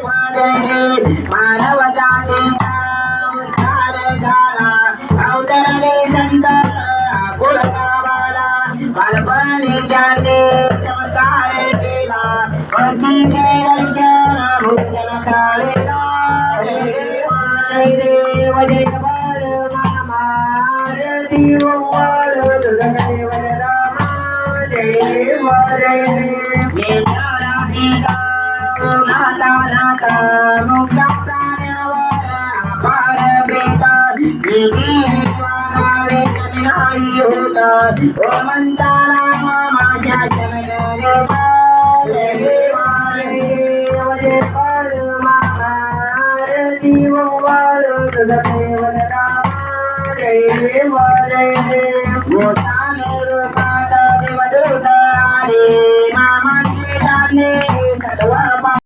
मानव जातीचा उद्धार झाला अवतरले संत कुलकाबाला बालपणी ज्याने चमत्कार केला पतीचे दर्शन भूषण काळेला देव जयवाळ महामार देव वाळ देव रामा देव नाता नाता मुक्ता प्राण्यावर अपार प्रेता नाही होत ओ म्हणताना मामा शासन करेता देव वाळ देव रामा देव